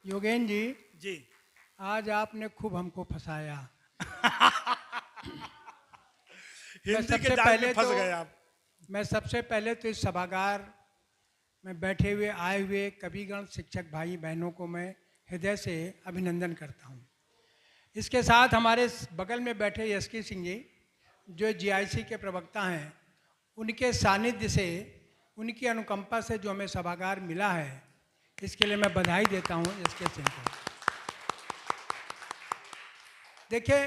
योगेन जी, जी। आज आपने खूब हमको फंसाया। मैं हिंदी के सबसे जाल में पहले फंस तो गए आप। मैं सबसे पहले तो इस सभागार में बैठे हुए आए हुए कविगण शिक्षक भाई बहनों को मैं हृदय से अभिनंदन करता हूँ। इसके साथ हमारे बगल में बैठे एसके सिंह जी, जो जीआईसी के प्रवक्ता हैं, उनके सानिध्य से, उनकी अनुकंपा से जो हमें सभागार मिला है, इसके लिए मैं बधाई देता हूँ एसके सिंह को। देखिए,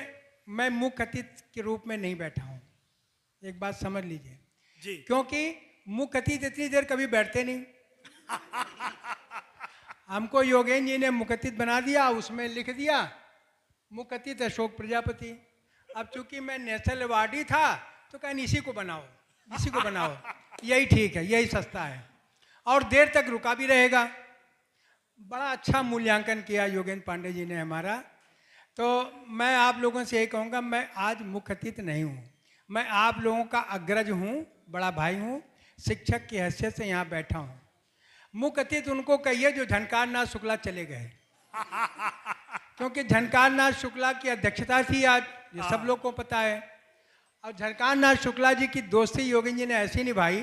मैं मुख्य अतिथि के रूप में नहीं बैठा हूँ, एक बात समझ लीजिए। जी। क्योंकि मुख्य अतिथि इतनी देर कभी बैठते नहीं। हमको योगेन जी ने मुख्य अतिथि बना दिया, उसमें लिख दिया मुख्य अतिथि अशोक प्रजापति। अब चूंकि मैं नेशनल अवार्डी था तो कहीं इसी को बनाओ, इसी को बनाओ, यही ठीक है, यही सस्ता है और देर तक रुका भी रहेगा। बड़ा अच्छा मूल्यांकन किया योगेन पांडे जी ने हमारा। तो मैं आप लोगों से यही कहूँगा, मैं आज मुख्य अतिथि नहीं हूँ, मैं आप लोगों का अग्रज हूँ, बड़ा भाई हूँ, शिक्षक की हैसियत से यहाँ बैठा हूँ। मुख्य अतिथि उनको कहिए जो झनकार नाथ शुक्ला चले गए, क्योंकि झनकार नाथ शुक्ला की अध्यक्षता थी आज, ये सब लोग को पता है। और झनकार नाथ शुक्ला जी की दोस्ती योगेन जी ने ऐसी निभाई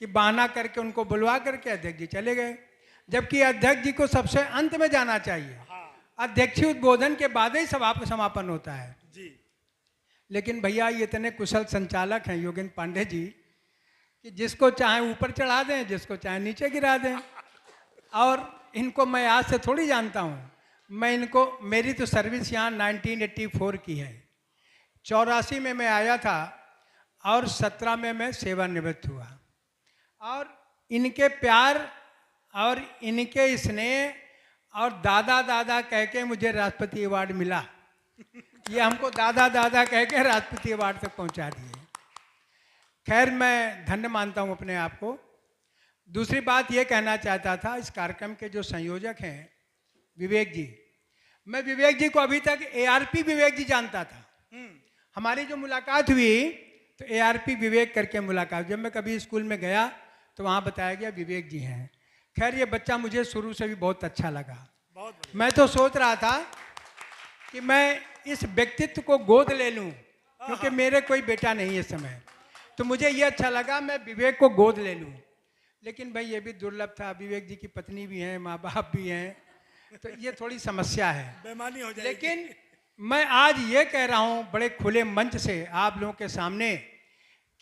कि बहाना करके उनको बुलवा करके अध्यक्ष जी चले गए, जबकि अध्यक्ष जी को सबसे अंत में जाना चाहिए। अध्यक्षीय उद्बोधन के बाद ही सभा का समापन होता है जी। लेकिन भैया ये इतने कुशल संचालक हैं योगेन पांडे जी कि जिसको चाहे ऊपर चढ़ा दें, जिसको चाहे नीचे गिरा दें। और इनको मैं आज से थोड़ी जानता हूँ, मैं इनको, मेरी तो सर्विस यहाँ 1984 की है। 84 में मैं आया था और 17 में मैं सेवानिवृत्त हुआ। और इनके प्यार और इनके स्नेह और दादा दादा कह के मुझे राष्ट्रपति अवार्ड मिला। ये हमको दादा दादा कह के राष्ट्रपति अवार्ड तक पहुंचा दिए। खैर, मैं धन्य मानता हूं अपने आप को। दूसरी बात ये कहना चाहता था, इस कार्यक्रम के जो संयोजक हैं विवेक जी, मैं विवेक जी को अभी तक एआरपी विवेक जी जानता था। हमारी जो मुलाकात हुई तो एआरपी विवेक करके मुलाकात, जब मैं कभी स्कूल में गया तो वहाँ बताया गया विवेक जी हैं। खैर, ये बच्चा मुझे शुरू से भी बहुत अच्छा लगा। बहुत मैं तो सोच रहा था कि मैं इस व्यक्तित्व को गोद ले लूं, क्योंकि मेरे कोई बेटा नहीं है इस समय, तो मुझे ये अच्छा लगा मैं विवेक को गोद ले लूं। लेकिन भाई ये भी दुर्लभ था, विवेक जी की पत्नी भी हैं, माँ बाप भी हैं, तो ये थोड़ी समस्या है। बेईमानी हो जाएगी। लेकिन मैं आज ये कह रहा हूँ बड़े खुले मंच से आप लोगों के सामने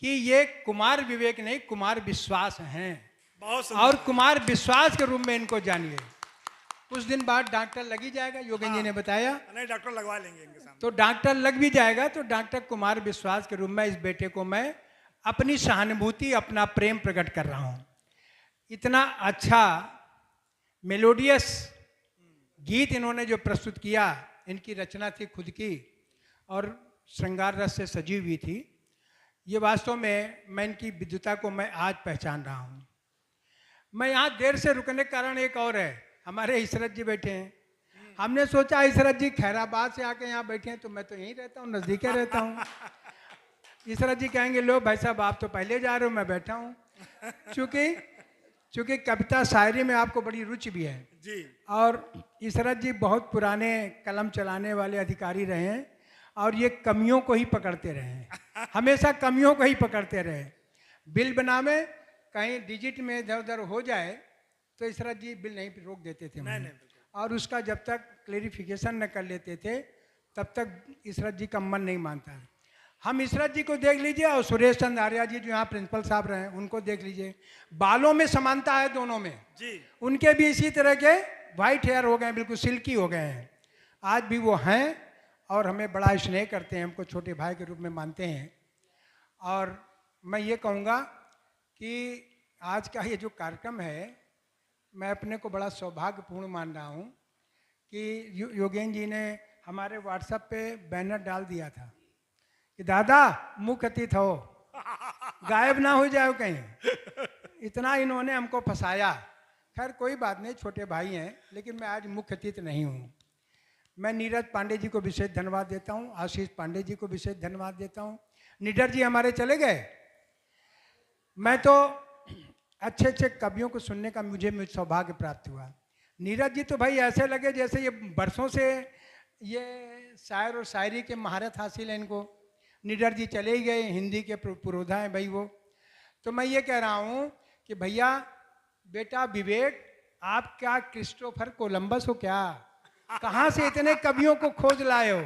कि ये कुमार विवेक नहीं, कुमार विश्वास हैं। बहुत और कुमार विश्वास के रूप में इनको जानिए। कुछ दिन बाद डॉक्टर लग ही जाएगा, योगेन जी ने बताया। नहीं, डॉक्टर लगवा लेंगे इनके सामने। तो डॉक्टर लग भी जाएगा तो डॉक्टर कुमार विश्वास के रूप में इस बेटे को मैं अपनी सहानुभूति, अपना प्रेम प्रकट कर रहा हूँ। इतना अच्छा मेलोडियस गीत इन्होंने जो प्रस्तुत किया, इनकी रचना थी खुद की और श्रृंगार रस से सजी हुई थी। ये वास्तव में मैं इनकी विद्वता को मैं आज पहचान रहा हूँ। मैं यहाँ देर से रुकने का कारण एक और है, हमारे इसरत जी बैठे हैं। हमने सोचा इसरत जी खैराबाद से आके यहाँ बैठे हैं, तो मैं तो यहीं रहता हूँ, नज़दीके रहता हूँ। इसरत जी कहेंगे लो भाई साहब आप तो पहले जा रहे हो, मैं बैठा हूँ। चूँकि कविता शायरी में आपको बड़ी रुचि भी है जी। और इसरत जी बहुत पुराने कलम चलाने वाले अधिकारी रहे हैं और ये कमियों को ही पकड़ते रहे हैं, हमेशा कमियों को ही पकड़ते रहे। बिल बनावे कहीं डिजिट में इधर उधर हो जाए तो इसरत जी बिल नहीं रोक देते थे। नहीं, और उसका जब तक क्लेरिफिकेशन न कर लेते थे तब तक इसरत जी का मन नहीं मानता। हम इसरत जी को देख लीजिए और सुरेश चंद्र आर्या जी जो यहाँ प्रिंसिपल साहब रहे हैं उनको देख लीजिए, बालों में समानता है दोनों में जी। उनके भी इसी तरह के वाइट हेयर हो गए, बिल्कुल सिल्की हो गए हैं। आज भी वो हैं और हमें बड़ा स्नेह करते हैं, हमको छोटे भाई के रूप में मानते हैं। और मैं ये कहूँगा कि आज का ये जो कार्यक्रम है, मैं अपने को बड़ा सौभाग्यपूर्ण मान रहा हूँ कि योगेन जी ने हमारे व्हाट्सएप पे बैनर डाल दिया था कि दादा मुख्य अतिथि हो, गायब ना हो जाओ कहीं। इतना इन्होंने हमको फंसाया। खैर कोई बात नहीं, छोटे भाई हैं, लेकिन मैं आज मुख्य अतिथि नहीं हूँ। मैं नीरज पांडे जी को विशेष धन्यवाद देता हूँ, आशीष पांडे जी को विशेष धन्यवाद देता हूँ। निडर जी हमारे चले गए। मैं तो अच्छे अच्छे कवियों को सुनने का मुझे सौभाग्य प्राप्त हुआ। नीरज जी तो भाई ऐसे लगे जैसे ये बरसों से ये शायर और शायरी के महारत हासिल है इनको। नीरज जी चले ही गए, हिंदी के पुरोधा हैं भाई वो। तो मैं ये कह रहा हूँ कि भैया बेटा विवेक, आप क्या क्रिस्टोफर कोलंबस हो क्या? कहाँ से इतने कवियों को खोज लाए हो?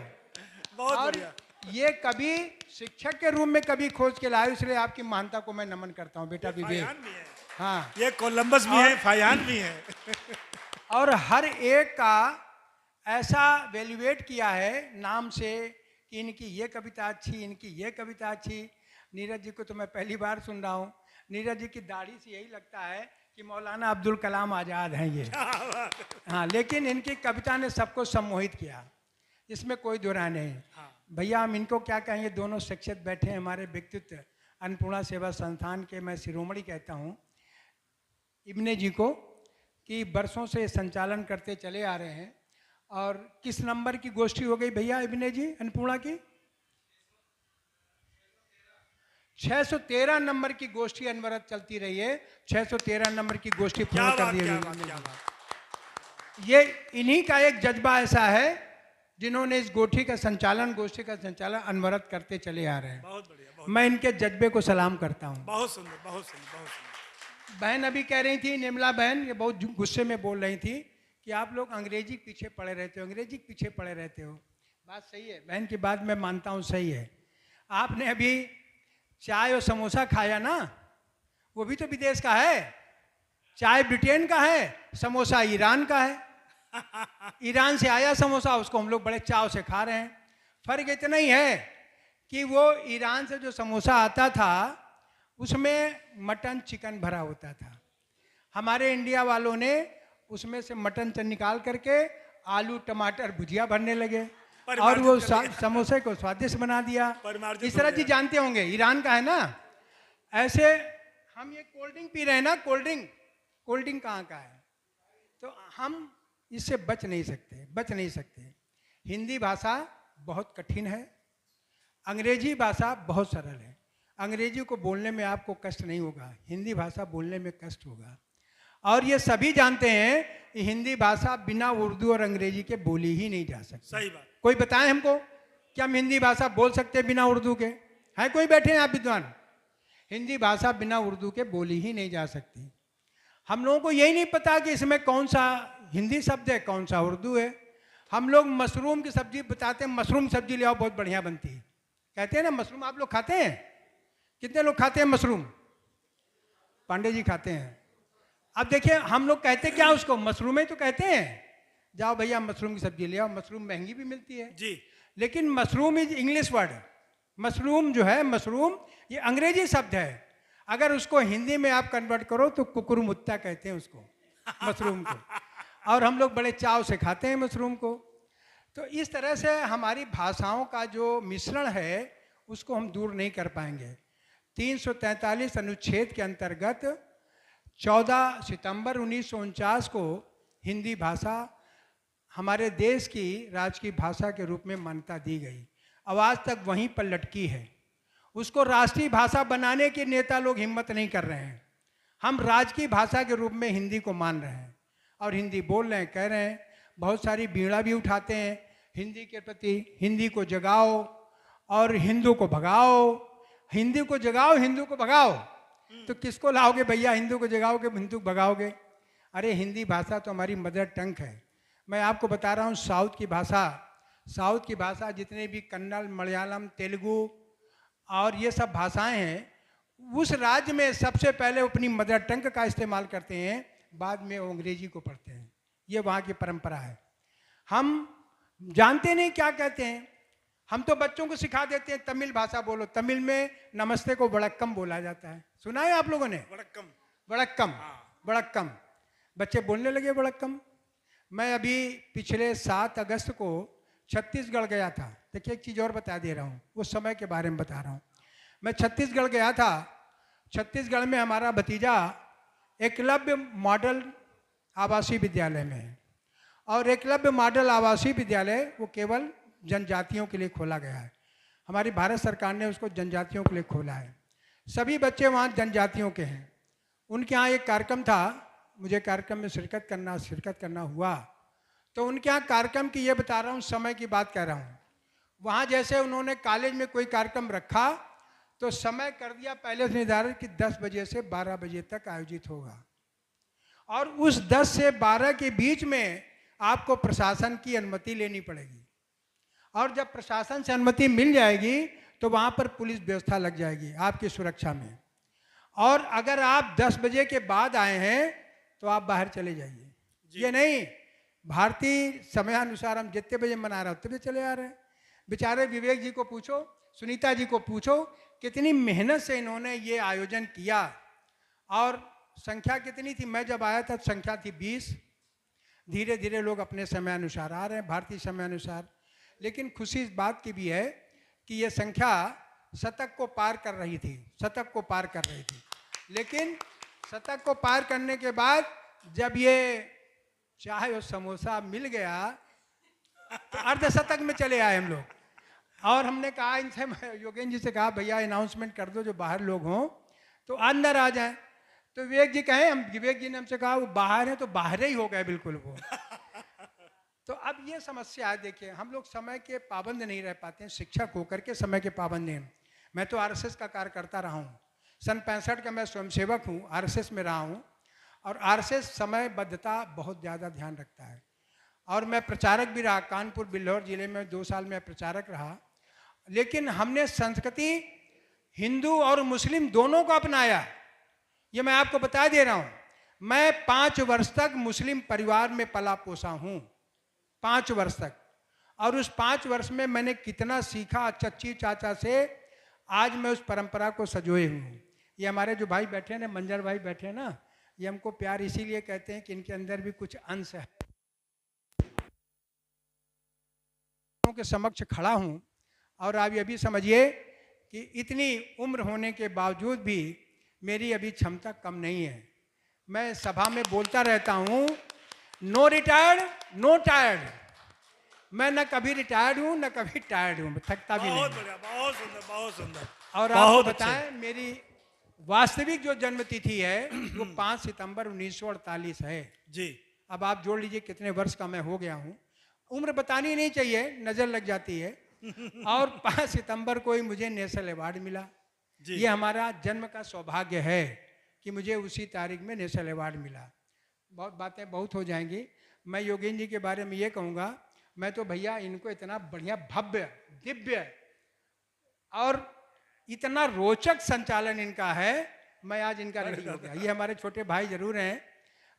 बहुत और बढ़िया। ये कवि शिक्षक के रूप में कभी खोज के लाए, इसलिए आपकी महानता को मैं नमन करता हूँ बेटा विवेक। फायान भी है, हाँ, ये कोलंबस भी है, फायान भी है। और हर एक का ऐसा वैल्यूएट किया है नाम से कि इनकी ये कविता अच्छी, इनकी ये कविता अच्छी। नीरज जी को तो मैं पहली बार सुन रहा हूँ। नीरज जी की दाढ़ी से यही लगता है कि मौलाना अब्दुल कलाम आज़ाद हैं ये। हाँ, लेकिन इनकी कविता ने सबको सम्मोहित किया, इसमें कोई दो राय नहीं। भैया हम इनको क्या कहेंगे, दोनों शख्सियत बैठे हैं हमारे व्यक्तित्व अन्नपूर्णा सेवा संस्थान के। मैं शिरोमणि कहता हूँ इब्ने जी को, कि बरसों से संचालन करते चले आ रहे हैं। और किस नंबर की गोष्ठी हो गई भैया इब्ने जी अन्नपूर्णा की? 613 नंबर की गोष्ठी अनवरत चलती रही है। 613 नंबर की गोष्ठी पूर्ण कर दी है। ये इन्हीं का एक जज्बा ऐसा है जिन्होंने इस गोष्ठी का संचालन अनवरत करते चले आ रहे हैं। बहुत बढ़िया, मैं इनके जज्बे को सलाम करता हूँ। बहुत सुंदर, बहुत सुंदर, बहुत सुंदर। बहन अभी कह रही थी, निर्मला बहन, ये बहुत गुस्से में बोल रही थी कि आप लोग अंग्रेजी के पीछे पड़े रहते हो, अंग्रेजी के पीछे पड़े रहते हो। बात सही है, बहन की बात मैं मानता हूँ, सही है। आपने अभी चाय और समोसा खाया ना, वो भी तो विदेश का है। चाय ब्रिटेन का है, समोसा ईरान का है। ईरान से आया समोसा, उसको हम लोग बड़े चाव से खा रहे हैं। फर्क इतना ही है कि वो ईरान से जो समोसा आता था उसमें मटन चिकन भरा होता था। हमारे इंडिया वालों ने उसमें से मटन निकाल करके आलू टमाटर भुजिया भरने लगे और वो समोसे को स्वादिष्ट बना दिया। इस तरह जी जानते होंगे, ईरान का है ना। ऐसे हम ये कोल्ड ड्रिंक पी रहे हैं ना, कोल्ड ड्रिंक कहाँ का है? तो हम इससे बच नहीं सकते। हिंदी भाषा बहुत कठिन है, अंग्रेजी भाषा बहुत सरल है। अंग्रेजी को बोलने में आपको कष्ट नहीं होगा, हिंदी भाषा बोलने में कष्ट होगा। और ये सभी जानते हैं कि हिंदी भाषा बिना उर्दू और अंग्रेजी के बोली ही नहीं जा सकती। सही बात। कोई बताएं हमको कि हम हिंदी भाषा बोल सकते हैं बिना उर्दू के? है कोई बैठे हैं आप विद्वान? हिंदी भाषा बिना उर्दू के बोली ही नहीं जा सकती। हम लोगों को यही नहीं पता कि इसमें कौन सा हिंदी शब्द है, कौन सा उर्दू है। हम लोग मशरूम की सब्जी बताते हैं, मशरूम सब्जी ले आओ बहुत बढ़िया बनती है, कहते हैं ना। मशरूम आप लोग खाते हैं? कितने लोग खाते हैं मशरूम? पांडे जी खाते हैं। अब देखिए हम लोग कहते क्या उसको, मशरूम ही तो कहते हैं। जाओ भैया मशरूम की सब्जी ले आओ। मशरूम महंगी भी मिलती है जी, लेकिन mushroom is English word. Mushroom जो है, मशरूम ये अंग्रेजी शब्द है। अगर उसको हिंदी में आप कन्वर्ट करो तो कुकुरमुत्ता कहते हैं उसको, मशरूम को। और हम लोग बड़े चाव से खाते हैं मशरूम को। तो इस तरह से हमारी भाषाओं का जो मिश्रण है उसको हम दूर नहीं कर पाएंगे। 343 अनुच्छेद के अंतर्गत 14 सितंबर 1949 को हिंदी भाषा हमारे देश की राजकीय भाषा के रूप में मान्यता दी गई। आवाज़ तक वहीं पर लटकी है। उसको राष्ट्रीय भाषा बनाने के नेता लोग हिम्मत नहीं कर रहे हैं। हम राजकीय भाषा के रूप में हिंदी को मान रहे हैं और हिंदी बोल रहे हैं, कह रहे हैं। बहुत सारी बीड़ा भी उठाते हैं हिंदी के प्रति। हिंदी को जगाओ और हिंदू को भगाओ, हिंदी को जगाओ हिंदू को भगाओ। तो किसको लाओगे भैया? हिंदू को जगाओगे, हिंदू को भगाओगे? अरे हिंदी भाषा तो हमारी मदर टंग है। मैं आपको बता रहा हूँ, साउथ की भाषा जितने भी कन्नड़, मलयालम, तेलुगु और ये सब भाषाएं हैं, उस राज्य में सबसे पहले अपनी मदर टंग का इस्तेमाल करते हैं, बाद में वो अंग्रेजी को पढ़ते हैं। ये वहाँ की परंपरा है। हम जानते नहीं क्या कहते हैं। हम तो बच्चों को सिखा देते हैं तमिल भाषा बोलो। तमिल में नमस्ते को वड़क्कम बोला जाता है, सुना है आप लोगों ने? वड़क्कम बच्चे बोलने लगे वड़क्कम। मैं अभी पिछले 7 अगस्त को छत्तीसगढ़ गया था। देखिए एक चीज़ और बता दे रहा हूँ, उस समय के बारे में बता रहा हूँ। मैं छत्तीसगढ़ गया था। छत्तीसगढ़ में हमारा भतीजा एकलव्य मॉडल आवासीय विद्यालय में है। और एकलव्य मॉडल आवासीय विद्यालय वो केवल जनजातियों के लिए खोला गया है। हमारी भारत सरकार ने उसको जनजातियों के लिए खोला है। सभी बच्चे वहाँ जनजातियों के हैं। उनके यहाँ एक कार्यक्रम था मुझे कार्यक्रम में शिरकत करना हुआ, तो उनके यहाँ कार्यक्रम की ये बता रहा हूँ, समय की बात कह रहा हूँ। वहाँ जैसे उन्होंने कॉलेज में कोई कार्यक्रम रखा तो समय कर दिया पहले से निर्धारित कि 10 बजे से 12 बजे तक आयोजित होगा, और उस 10 से 12 के बीच में आपको प्रशासन की अनुमति लेनी पड़ेगी, और जब प्रशासन से अनुमति मिल जाएगी तो वहाँ पर पुलिस व्यवस्था लग जाएगी आपकी सुरक्षा में। और अगर आप 10 बजे के बाद आए हैं तो आप बाहर चले जाइए। ये नहीं भारतीय समयानुसार हम जितने बजे मना रहे उतने बजे चले आ रहे हैं। बेचारे विवेक जी को पूछो, सुनीता जी को पूछो, कितनी मेहनत से इन्होंने ये आयोजन किया। और संख्या कितनी थी? मैं जब आया था संख्या थी 20। धीरे धीरे लोग अपने समयानुसार आ रहे हैं, भारतीय समयानुसार। लेकिन खुशी इस बात की भी है कि ये संख्या शतक को पार कर रही थी, लेकिन शतक को पार करने के बाद जब ये चाय और समोसा मिल गया तो अर्धशतक में चले आए हम लोग। और हमने कहा इनसे, योगेंद्र जी से कहा, भैया अनाउंसमेंट कर दो जो बाहर लोग हों तो अंदर आ जाएं। तो विवेक जी ने हमसे कहा वो बाहर है, तो बाहर ही हो गए बिल्कुल वो। तो अब ये समस्या है, देखिए हम लोग समय के पाबंद नहीं रह पाते हैं, शिक्षक होकर के समय के पाबंद हैं। मैं तो आरएसएस का कार्य करता रहा हूँ, सन 65 का मैं स्वयंसेवक हूँ, आरएसएस में रहा हूँ, और आरएसएस समयबद्धता बहुत ज़्यादा ध्यान रखता है। और मैं प्रचारक भी रहा, कानपुर बिल्हौर जिले में 2 साल में प्रचारक रहा। लेकिन हमने संस्कृति हिंदू और मुस्लिम दोनों को अपनाया। ये मैं आपको बता दे रहा हूँ, मैं 5 वर्ष तक मुस्लिम परिवार में पला पोसा हूँ, 5 वर्ष तक। और उस 5 वर्ष में मैंने कितना सीखा चच्ची चाचा से, आज मैं उस परंपरा को संजोए हूँ। ये हमारे जो भाई बैठे हैं ना, मंजर भाई बैठे हैं ना, ये हमको प्यार इसीलिए कहते हैं कि इनके अंदर भी कुछ अंश है। के समक्ष खड़ा हूँ, और आप ये भी समझिए कि इतनी उम्र होने के बावजूद भी मेरी अभी क्षमता कम नहीं है। मैं सभा में बोलता रहता हूँ, नो रिटायर्ड नो टायर्ड। मैं न कभी रिटायर्ड हूँ न कभी टायर्ड हूँ, थकता भी नहीं। बहुत बढ़िया, बहुत सुंदर, बहुत सुंदर। और आपको बताएं, मेरी वास्तविक जो जन्मतिथि है वो 5 सितंबर 1948 है जी। अब आप जोड़ लीजिए कितने वर्ष का मैं हो गया हूँ। उम्र बतानी नहीं चाहिए, नजर लग जाती है। और 5 सितंबर को ही मुझे नेशनल अवार्ड मिला। ये हमारा जन्म का सौभाग्य है कि मुझे उसी तारीख में नेशनल अवार्ड मिला। बहुत बातें बहुत हो जाएंगी। मैं योगेंद्र जी के बारे में ये कहूँगा, मैं तो भैया इनको इतना बढ़िया भव्य दिव्य और इतना रोचक संचालन इनका है, मैं आज इनका रेडी हो गया। ये हमारे छोटे भाई जरूर हैं,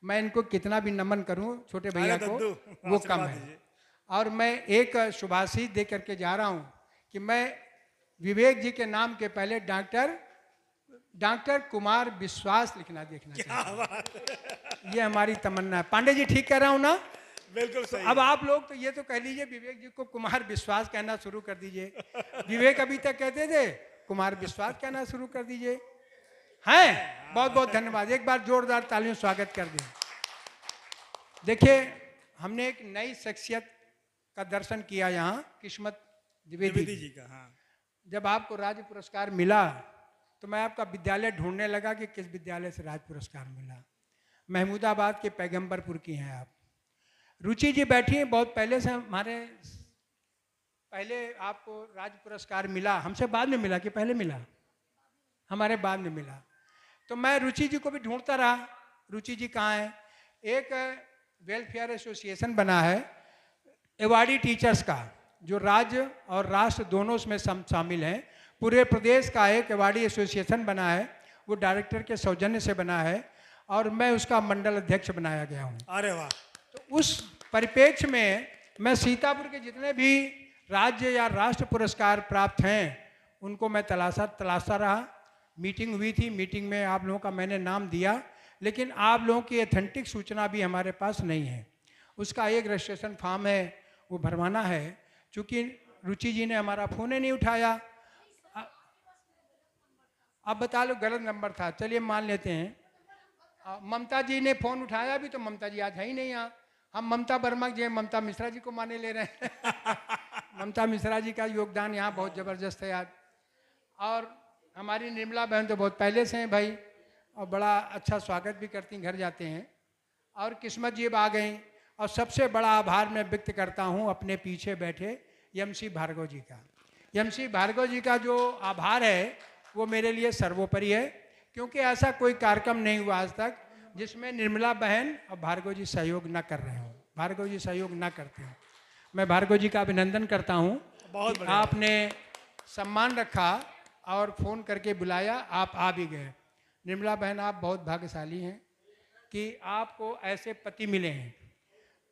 मैं इनको कितना भी नमन करूं छोटे भैया को वो कम है। और मैं एक शुभाशीष दे करके जा रहा हूं कि मैं विवेक जी के नाम के पहले डॉक्टर कुमार विश्वास लिखना देखना चाहिए। ये हमारी तमन्ना है। पांडे जी ठीक कह रहा हूं ना? बिल्कुल सही। अब आप लोग तो ये तो कह लीजिए विवेक जी को कुमार विश्वास कहना शुरू कर दीजिए। विवेक अभी तक कहते थे, कुमार विश्वास कहना शुरू कर दीजिए। हैं, बहुत बहुत धन्यवाद। एक बार जोरदार तालियों स्वागत कर दें। देखिए, हमने एक नई शख्सियत का दर्शन किया यहाँ, किस्मत द्विवेदी जी का। हाँ, जब आपको राज्य पुरस्कार मिला तो मैं आपका विद्यालय ढूंढने लगा कि किस विद्यालय से राज्य पुरस्कार मिला। महमूदाबाद के पैगंबरपुर की हैं आप। रुचि जी बैठी हैं, बहुत पहले से हमारे, पहले आपको राज्य पुरस्कार मिला, हमसे बाद में मिला कि पहले मिला? हमारे बाद में मिला। तो मैं रुचि जी को भी ढूंढता रहा, रुचि जी कहाँ है। एक वेलफेयर एसोसिएशन बना है एवार्डी टीचर्स का, जो राज्य और राष्ट्र दोनों उसमें शामिल हैं। पूरे प्रदेश का एक एवार्डी एसोसिएशन बना है, वो डायरेक्टर के सौजन्य से बना है, और मैं उसका मंडल अध्यक्ष बनाया गया हूँ। अरे वाह। तो उस परिप्रेक्ष्य में मैं सीतापुर के जितने भी राज्य या राष्ट्र पुरस्कार प्राप्त हैं उनको मैं तलाशता रहा। मीटिंग हुई थी, मीटिंग में आप लोगों का मैंने नाम दिया, लेकिन आप लोगों की ऑथेंटिक सूचना भी हमारे पास नहीं है। उसका एक रजिस्ट्रेशन फॉर्म है, वो भरवाना है। चूँकि रुचि जी ने हमारा फ़ोन ही नहीं उठाया। अब बता लो गलत नंबर था, चलिए मान लेते हैं। ममता जी ने फ़ोन उठाया भी, तो ममता जी आज है ही नहीं यहाँ। हम ममता वर्मा जी, ममता मिश्रा जी को माने ले रहे हैं। ममता मिश्रा जी का योगदान यहाँ बहुत ज़बरदस्त है आज। और हमारी निर्मला बहन तो बहुत पहले से हैं भाई, और बड़ा अच्छा स्वागत भी करती हैं, घर जाते हैं। और किस्मत जीब आ गई। और सबसे बड़ा आभार मैं व्यक्त करता हूँ अपने पीछे बैठे यमसी भार्गव जी का। यमसी भार्गव जी का जो आभार है वो मेरे लिए सर्वोपरि है, क्योंकि ऐसा कोई कार्यक्रम नहीं हुआ आज तक जिसमें निर्मला बहन और भार्गव जी सहयोग न कर रहे हों, भार्गव जी सहयोग न करते हों। मैं भार्गव जी का अभिनंदन करता हूँ। बहुत कि बढ़िया। आपने सम्मान रखा और फ़ोन करके बुलाया, आप आ भी गए। निर्मला बहन, आप बहुत भाग्यशाली हैं कि आपको ऐसे पति मिले हैं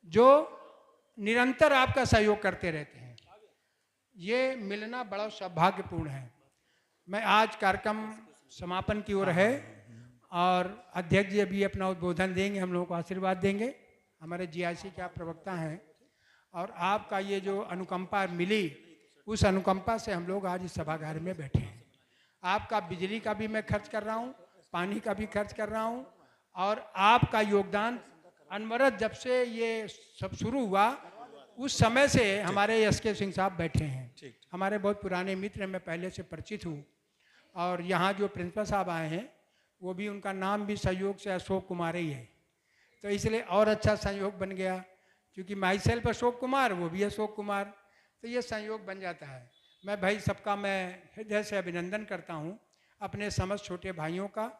जो निरंतर आपका सहयोग करते रहते हैं। ये मिलना बड़ा सौभाग्यपूर्ण है। मैं आज कार्यक्रम समापन की ओर है और अध्यक्ष जी अभी अपना उद्बोधन देंगे, हम लोगों को आशीर्वाद देंगे। हमारे जीआईसी के आप प्रवक्ता हैं और आपका ये जो अनुकंपा मिली, उस अनुकंपा से हम लोग आज इस सभागार में बैठे हैं। आपका बिजली का भी मैं खर्च कर रहा हूँ, पानी का भी खर्च कर रहा हूँ, और आपका योगदान अनवरत जब से ये सब शुरू हुआ उस समय से हमारे एस.के. सिंह साहब बैठे हैं। हमारे बहुत पुराने मित्र हैं, मैं पहले से परिचित हूँ। और यहाँ जो प्रिंसिपल साहब आए हैं वो भी, उनका नाम भी सहयोग से अशोक कुमार ही है, तो इसलिए और अच्छा संयोग बन गया। क्योंकि माई सेल्फ अशोक कुमार, वो भी अशोक कुमार, तो ये संयोग बन जाता है। मैं भाई सबका मैं हृदय से अभिनंदन करता हूँ, अपने समस्त छोटे भाइयों का।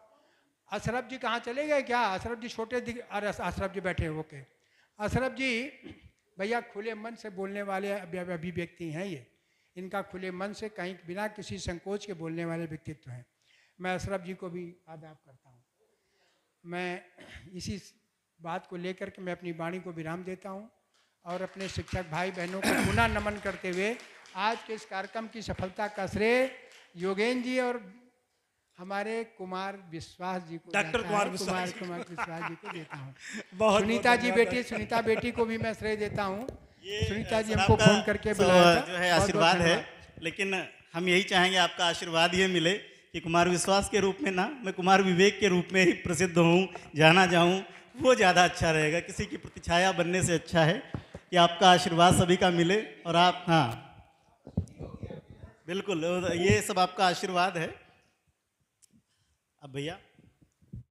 अशरफ जी कहाँ चले गए क्या? अशरफ जी छोटे अशरफ जी बैठे हो के। अशरफ जी भैया खुले मन से बोलने वाले अभिव्यक्ति हैं ये, इनका खुले मन से कहीं बिना किसी संकोच के बोलने वाले व्यक्तित्व हैं। मैं अशरफ जी को भी आदाब करता हूँ। मैं इसी बात को लेकर के मैं अपनी वाणी को विराम देता हूँ और अपने शिक्षक भाई बहनों को पुनः नमन करते हुए आज के इस कार्यक्रम की सफलता का श्रेय योगेंद्र जी और हमारे कुमार विश्वास जी को, डॉक्टर कुमार विश्वास जी को देता हूँ। बहुत सुनीता जी बेटी, सुनीता बेटी को भी मैं श्रेय देता हूँ। सुनीता जी हमको फोन करके बुलाया था, जो है आशीर्वाद है, लेकिन हम यही चाहेंगे आपका आशीर्वाद ये मिले कि कुमार विश्वास के रूप में ना, मैं कुमार विवेक के रूप में ही प्रसिद्ध हूँ, जाना जाऊँ, वो ज़्यादा अच्छा रहेगा। किसी की प्रतिछाया बनने से अच्छा है कि आपका आशीर्वाद सभी का मिले। और आप, हाँ बिल्कुल, ये सब आपका आशीर्वाद है। अब भैया